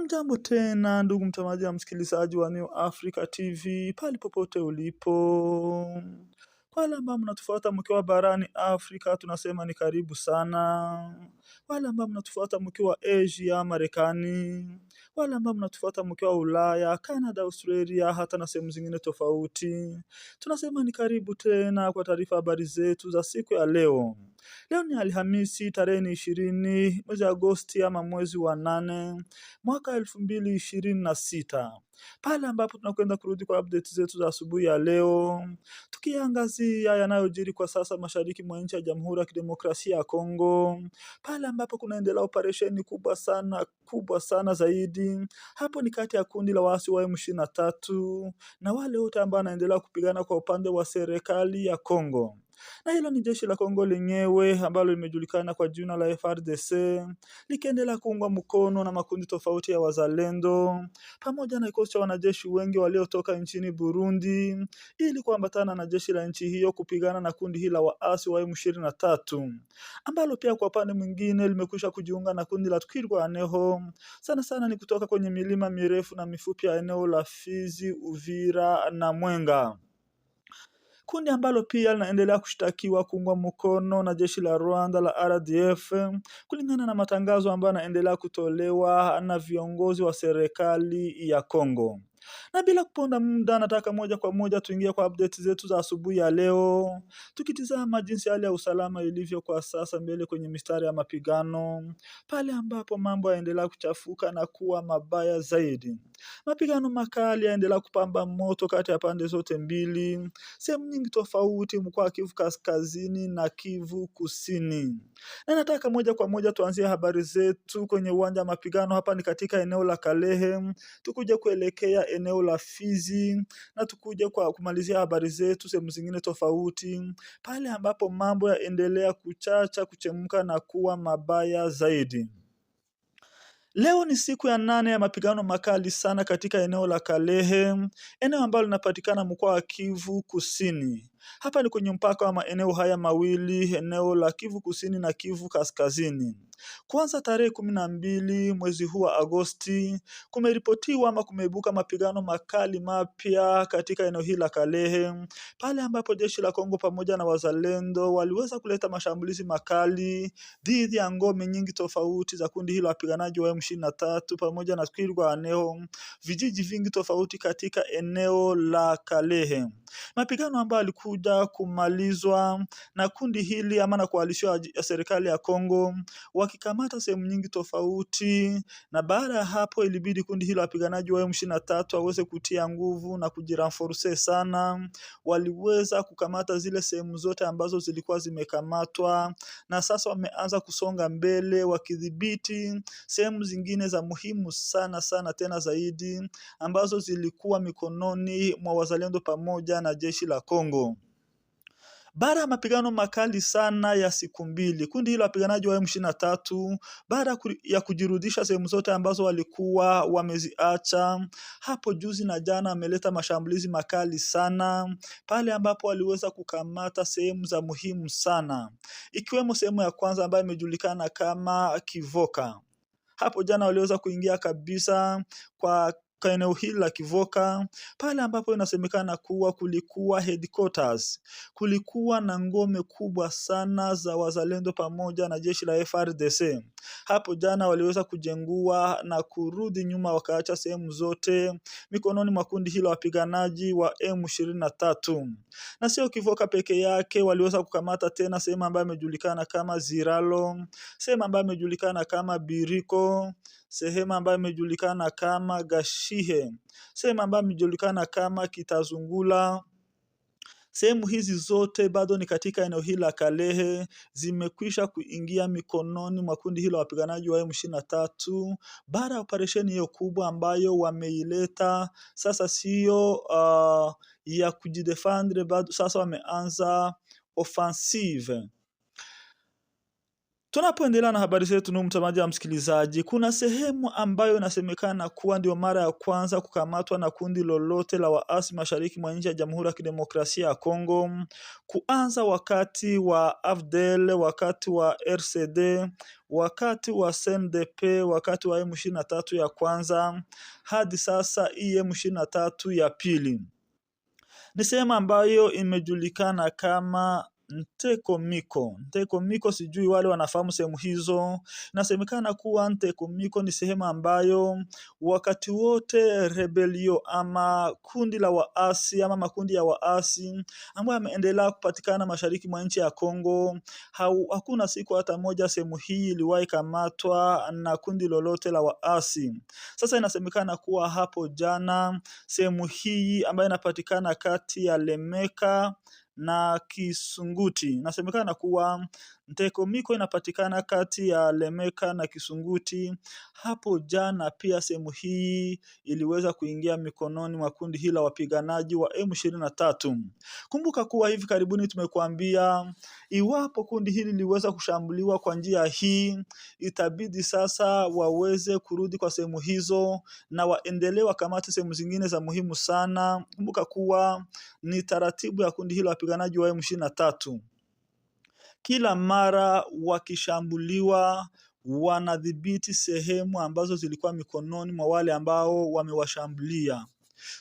Hamjambo tena ndugu mtazamaji na msikilizaji wa New Africa TV pale popote ulipo. Kwa wale ambao mnatufuata mkiwa barani Afrika tunasema ni karibu sana. Wale ambao mnatufuata mkiwa Asia, Marekani, wale ambao mnatufuata mkiwa Ulaya, Canada, Australia, hata na sehemu zingine tofauti, tunasema ni karibu tena kwa taarifa habari zetu za siku ya leo. Leo ni Alhamisi tarehe 20 mwezi Agosti ama mwezi wa 8 mwaka 2026. Pale ambapo tunakwenda kurudi kwa update zetu za asubuhi ya leo, tukiangazia yanayojiri kwa sasa mashariki mwa nchi ya Jamhuri ya Kidemokrasia ya Kongo, pale ambapo kunaendelea operesheni kubwa sana zaidi. Hapo ni kati ya kundi la waasi wa M23 na wale wote ambao wanaendelea kupigana kwa upande wa serikali ya Kongo. Na hilo ni jeshi la Kongo lenyewe ambalo limejulikana kwa jina la FARDC, likiendelea kuungwa mkono na makundi tofauti ya wazalendo pamoja na kikosi cha wanajeshi wengi waliotoka nchini Burundi ili kuambatana na jeshi la nchi hiyo kupigana na kundi hili la waasi wa M23, ambalo pia kwa upande mwingine limekwisha kujiunga na kundi la Twirwaneho, sana ni kutoka kwenye milima mirefu na mifupi ya eneo la Fizi, Uvira na Mwenga. Kundi ambalo pia linaendelea kushtakiwa kuungwa mkono na jeshi la Rwanda la RDF kulingana na matangazo ambayo yanaendelea kutolewa na viongozi wa serikali ya Kongo. Na bila kuponda muda nataka moja kwa moja tuingie kwa update zetu za asubuhi ya leo, tukitizama jinsi hali ya usalama ilivyo kwa sasa mbele kwenye mistari ya mapigano, pale ambapo mambo yaendelea kuchafuka na kuwa mabaya zaidi. Mapigano makali yaendelea kupamba moto kati ya pande zote mbili, sehemu nyingi tofauti mkoa wa Kivu Kaskazini na Kivu Kusini. Na nataka moja kwa moja tuanzie habari zetu kwenye uwanja wa mapigano. Hapa ni katika eneo la Kalehe, tukuje kuelekea eneo la Fizi na tukuje kwa kumalizia habari zetu sehemu zingine tofauti, pale ambapo mambo yaendelea kuchemka na kuwa mabaya zaidi. Leo ni siku ya 8 ya mapigano makali sana katika eneo la Kalehe, eneo ambalo linapatikana mkoa wa Kivu Kusini. Hapa ni kwenye mpaka wa maeneo haya mawili, eneo la Kivu Kusini na Kivu Kaskazini. Kwanza tarehe 12 mwezi huu wa Agosti, kumeripotiwa ama kumeibuka mapigano makali mapya katika eneo hili la Kalehe, pale ambapo jeshi la Kongo pamoja na wazalendo waliweza kuleta mashambulizi makali dhidi ya ngome nyingi tofauti za kundi hilo la wapiganaji wa M23 pamoja na Twirwaneho, vijiji vingi tofauti katika eneo la Kalehe. Mapigano ambayo yalikuja kumalizwa na kundi hili ama na koalisio ya serikali ya Kongo wakikamata sehemu nyingi tofauti, na baada ya hapo ilibidi kundi hilo wapiganaji wa M23 waweze kutia nguvu na kujirenforce sana. Waliweza kukamata zile sehemu zote ambazo zilikuwa zimekamatwa, na sasa wameanza kusonga mbele wakidhibiti sehemu zingine za muhimu sana tena zaidi ambazo zilikuwa mikononi mwa wazalendo pamoja na jeshi la Kongo. Baada ya mapigano makali sana ya siku mbili, kundi hilo wapiganaji wa M23 baada ya kujirudisha sehemu zote ambazo walikuwa wameziacha hapo juzi na jana, ameleta mashambulizi makali sana pale ambapo waliweza kukamata sehemu za muhimu sana, ikiwemo sehemu ya kwanza ambayo imejulikana kama Kivoka. Hapo jana waliweza kuingia kabisa kwa eneo hili la Kivoka, pale ambapo inasemekana kuwa kulikuwa headquarters, kulikuwa na ngome kubwa sana za wazalendo pamoja na jeshi la FARDC. Hapo jana waliweza kujengua na kurudi nyuma, wakaacha sehemu zote mikononi mwa kundi hilo wapiganaji wa M23. Na sio Kivoka peke yake, waliweza kukamata tena sehemu ambayo imejulikana kama Ziralo, sehemu ambayo imejulikana kama Biriko, sehemu ambayo imejulikana kama Gashihe, sehemu ambayo imejulikana kama Kitazungula. Sehemu hizi zote bado ni katika eneo hili la Kalehe, zimekwisha kuingia mikononi mwa kundi hilo wapiganaji wa M23 baada ya operesheni hiyo kubwa ambayo wameileta. Sasa sio ya kujidefendre, bado sasa wameanza offensive. Tunapoendelea na habari zetu, ndugu mtazamaji na msikilizaji, kuna sehemu ambayo inasemekana kuwa ndio mara ya kwanza kukamatwa na kundi lolote la waasi mashariki mwa nchi ya Jamhuri ya Kidemokrasia ya Kongo, kuanza wakati wa AFDL, wakati wa RCD, wakati wa CNDP, wakati wa M23 ya kwanza, hadi sasa M23 ya pili. Ni sehemu ambayo imejulikana kama Ntekomiko. Ntekomiko, sijui wale wanafahamu sehemu hizo. Inasemekana kuwa Ntekomiko ni sehemu ambayo wakati wote rebelio ama kundi la waasi ama makundi ya waasi ambayo yameendelea kupatikana mashariki mwa nchi ya Kongo, hakuna siku hata moja sehemu hii iliwahi kamatwa na kundi lolote la waasi. Sasa inasemekana kuwa hapo jana sehemu hii ambayo inapatikana kati ya Lemeka na Kisunguti, inasemekana kuwa Ntekomiko inapatikana kati ya Lemeka na Kisunguti. Hapo jana pia sehemu hii iliweza kuingia mikononi mwa kundi hili la wapiganaji wa M23. Kumbuka kuwa hivi karibuni tumekuambia iwapo kundi hili liweza kushambuliwa kwa njia hii, itabidi sasa waweze kurudi kwa sehemu hizo na waendelee wakamate sehemu zingine za muhimu sana. Kumbuka kuwa ni taratibu ya kundi hili la wapiganaji wa M23. Kila mara wakishambuliwa wanadhibiti sehemu ambazo zilikuwa mikononi mwa wale ambao wamewashambulia.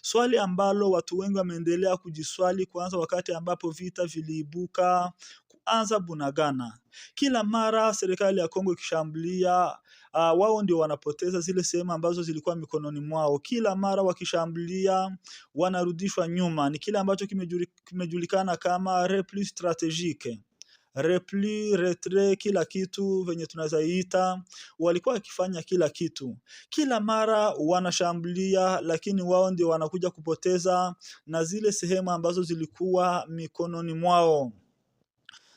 Swali ambalo watu wengi wameendelea kujiswali kwanza wakati ambapo vita viliibuka kuanza Bunagana. Kila mara serikali ya Kongo ikishambulia, wao ndio wanapoteza zile sehemu ambazo zilikuwa mikononi mwao. Kila mara wakishambulia wanarudishwa nyuma. Ni kile ambacho kimejulikana kama repli strategique. Repli, retrait, kila kitu venye tunazaita, walikuwa wakifanya kila kitu. Kila mara wanashambulia, lakini wao ndio wanakuja kupoteza na zile sehemu ambazo zilikuwa mikononi mwao.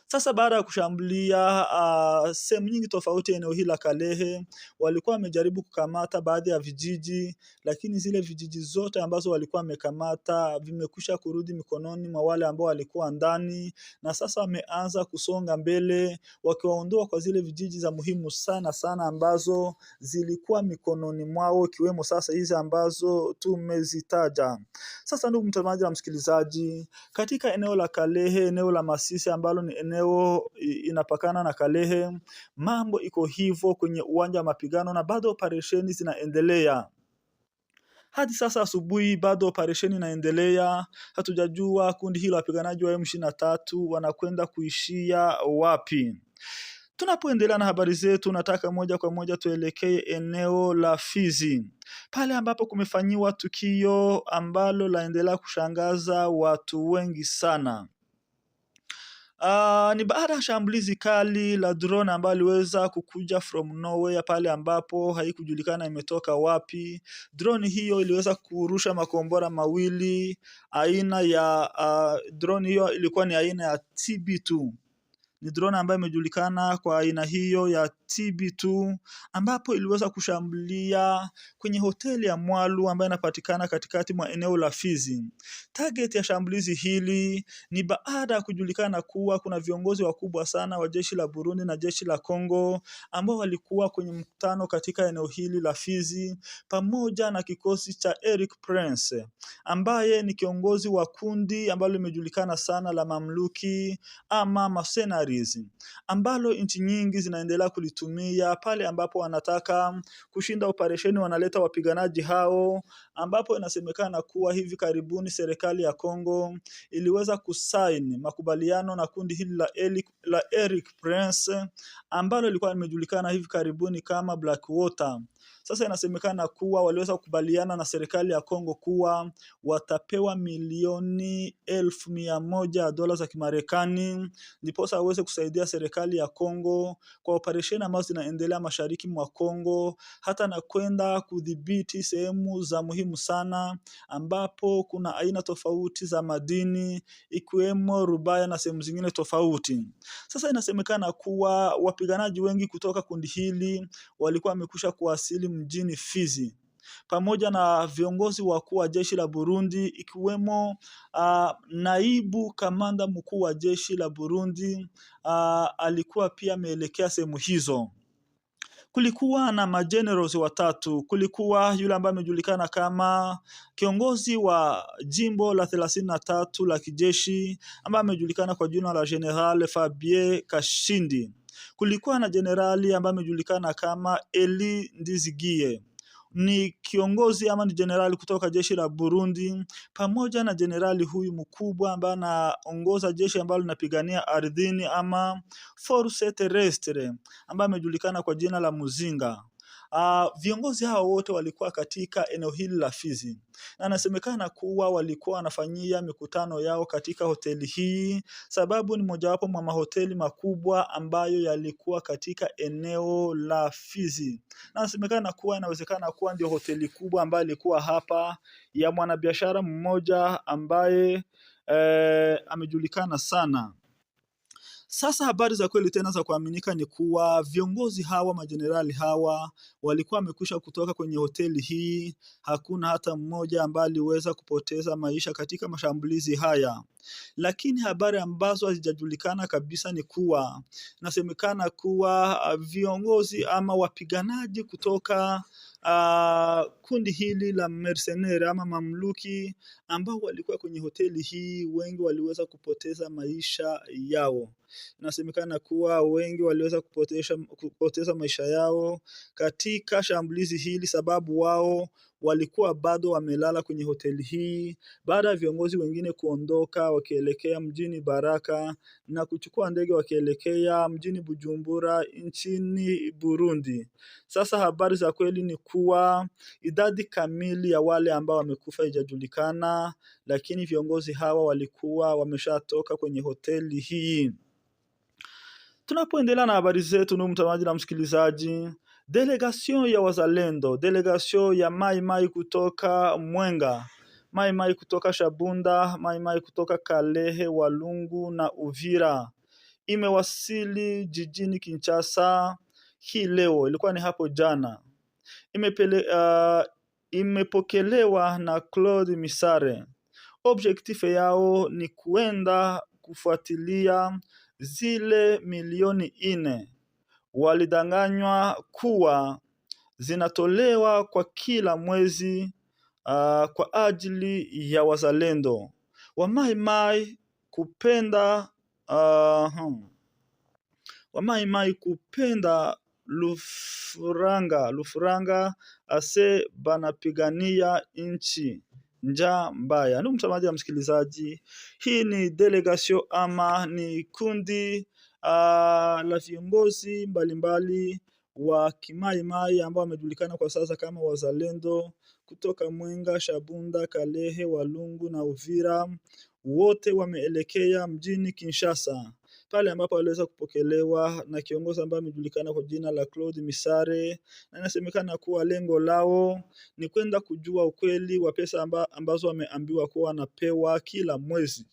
Sasa baada ya kushambulia sehemu nyingi tofauti eneo hili la Kalehe, walikuwa wamejaribu kukamata baadhi ya vijiji, lakini zile vijiji zote ambazo walikuwa wamekamata vimekwisha kurudi mikononi mwa wale ambao walikuwa ndani, na sasa wameanza kusonga mbele wakiwaondoa kwa zile vijiji za muhimu sana sana ambazo zilikuwa mikononi mwao, ikiwemo sasa hizi ambazo tumezitaja. Sasa ndugu mtazamaji na msikilizaji, katika eneo la Kalehe, eneo la Masisi ambalo ni eneo inapakana na Kalehe, mambo iko hivyo kwenye uwanja wa mapigano na bado operesheni zinaendelea. Hadi sasa asubuhi bado operesheni inaendelea. Hatujajua kundi hilo wapiganaji wa M23 wanakwenda kuishia wapi. Tunapoendelea na habari zetu, nataka moja kwa moja tuelekee eneo la Fizi, pale ambapo kumefanyiwa tukio ambalo laendelea kushangaza watu wengi sana. Ni baada ya shambulizi kali la drone ambalo liweza kukuja from nowhere, pale ambapo haikujulikana imetoka wapi. Drone hiyo iliweza kurusha makombora mawili aina ya drone hiyo ilikuwa ni aina ya TB2. Ni drone ambayo imejulikana kwa aina hiyo ya TB2, ambapo iliweza kushambulia kwenye hoteli ya Mwalu ambayo inapatikana katikati mwa eneo la Fizi. Target ya shambulizi hili ni baada ya kujulikana kuwa kuna viongozi wakubwa sana wa jeshi la Burundi na jeshi la Kongo ambao walikuwa kwenye mkutano katika eneo hili la Fizi, pamoja na kikosi cha Eric Prince ambaye ni kiongozi wa kundi ambalo limejulikana sana la mamluki ama mercenaries, ambalo nchi nyingi zinaendelea kulitumia pale ambapo wanataka kushinda operesheni. Wanaleta wapiganaji hao, ambapo inasemekana kuwa hivi karibuni serikali ya Kongo iliweza kusaini makubaliano na kundi hili la Eric Prince ambalo lilikuwa limejulikana hivi karibuni kama Blackwater. Sasa inasemekana kuwa waliweza kukubaliana na serikali ya Kongo kuwa watapewa milioni 1,100 dola za Kimarekani ndiposa waweze kusaidia serikali ya Kongo kwa operesheni ambazo zinaendelea mashariki mwa Kongo, hata na kwenda kudhibiti sehemu za muhimu sana ambapo kuna aina tofauti za madini ikiwemo rubaya na sehemu zingine tofauti. Sasa inasemekana kuwa wapiganaji wengi kutoka kundi hili walikuwa wamekusha kuwasili mjini Fizi. pamoja na viongozi wakuu wa jeshi la Burundi ikiwemo naibu kamanda mkuu wa jeshi la Burundi alikuwa pia ameelekea sehemu hizo. Kulikuwa na magenerals watatu. Kulikuwa yule ambaye amejulikana kama kiongozi wa jimbo la 33 la kijeshi ambaye amejulikana kwa jina la General Fabien Kashindi. Kulikuwa na generali ambaye amejulikana kama Eli Ndizigie. Ni kiongozi ama ni generali kutoka jeshi la Burundi, pamoja na generali huyu mkubwa ambaye anaongoza jeshi ambalo linapigania ardhini ama force terrestre ambaye amejulikana kwa jina la Muzinga. Viongozi hao wote walikuwa katika eneo hili la Fizi, na nasemekana kuwa walikuwa wanafanyia mikutano yao katika hoteli hii, sababu ni mojawapo mwa mahoteli makubwa ambayo yalikuwa katika eneo la Fizi. Na nasemekana kuwa inawezekana kuwa ndio hoteli kubwa ambayo ilikuwa hapa ya mwanabiashara mmoja ambaye amejulikana sana. Sasa habari za kweli tena za kuaminika ni kuwa viongozi hawa, majenerali hawa walikuwa wamekwisha kutoka kwenye hoteli hii. Hakuna hata mmoja ambaye aliweza kupoteza maisha katika mashambulizi haya. Lakini habari ambazo hazijajulikana kabisa ni kuwa nasemekana kuwa viongozi ama wapiganaji kutoka kundi hili la mercenaires ama mamluki ambao walikuwa kwenye hoteli hii, wengi waliweza kupoteza maisha yao. Nasemekana kuwa wengi waliweza kupoteza maisha yao katika shambulizi hili, sababu wao walikuwa bado wamelala kwenye hoteli hii baada ya viongozi wengine kuondoka wakielekea mjini Baraka na kuchukua ndege wakielekea mjini Bujumbura nchini Burundi. Sasa habari za kweli ni kuwa idadi kamili ya wale ambao wamekufa haijajulikana, lakini viongozi hawa walikuwa wameshatoka kwenye hoteli hii. Tunapoendelea na habari zetu, ndugu mtazamaji na msikilizaji, delegation ya wazalendo, delegation ya Mai Mai kutoka Mwenga, Mai Mai kutoka Shabunda, Mai Mai kutoka Kalehe, Walungu na Uvira imewasili jijini Kinshasa hii leo. Ilikuwa ni hapo jana. Imepokelewa na Claude Misare. Objectif yao ni kuenda kufuatilia zile milioni 4 walidanganywa kuwa zinatolewa kwa kila mwezi kwa ajili ya wazalendo wa Mai Mai kupenda wa Mai Mai kupenda Lufuranga ase banapigania nchi njaa mbaya. Ndugu mtazamaji na msikilizaji, hii ni delegation ama ni kundi la viongozi mbalimbali wa Kimai Mai ambao wamejulikana kwa sasa kama wazalendo kutoka Mwenga, Shabunda, Kalehe, Walungu na Uvira. Wote wameelekea mjini Kinshasa, pale ambapo waliweza kupokelewa na kiongozi ambaye amejulikana kwa jina la Claude Misare, na inasemekana kuwa lengo lao ni kwenda kujua ukweli wa pesa ambazo wameambiwa kuwa wanapewa kila mwezi.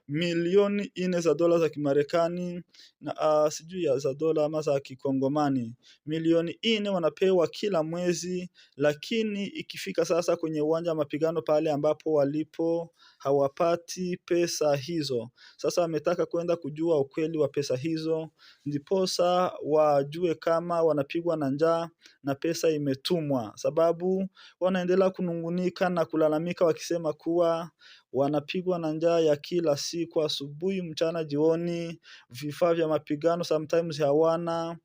Milioni 4 za dola za Kimarekani na sijui ya za dola ama za Kikongomani. Milioni 4 wanapewa kila mwezi, lakini ikifika sasa kwenye uwanja wa mapigano pale ambapo walipo hawapati pesa hizo. Sasa wametaka kwenda kujua ukweli wa pesa hizo, ndiposa wajue kama wanapigwa na njaa na pesa imetumwa, sababu wanaendelea kunungunika na kulalamika wakisema kuwa wanapigwa na njaa ya kila siku, asubuhi, mchana, jioni. Vifaa vya mapigano sometimes hawana,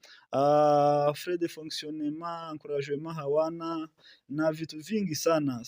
frais de fonctionnement, encouragement hawana, na vitu vingi sana.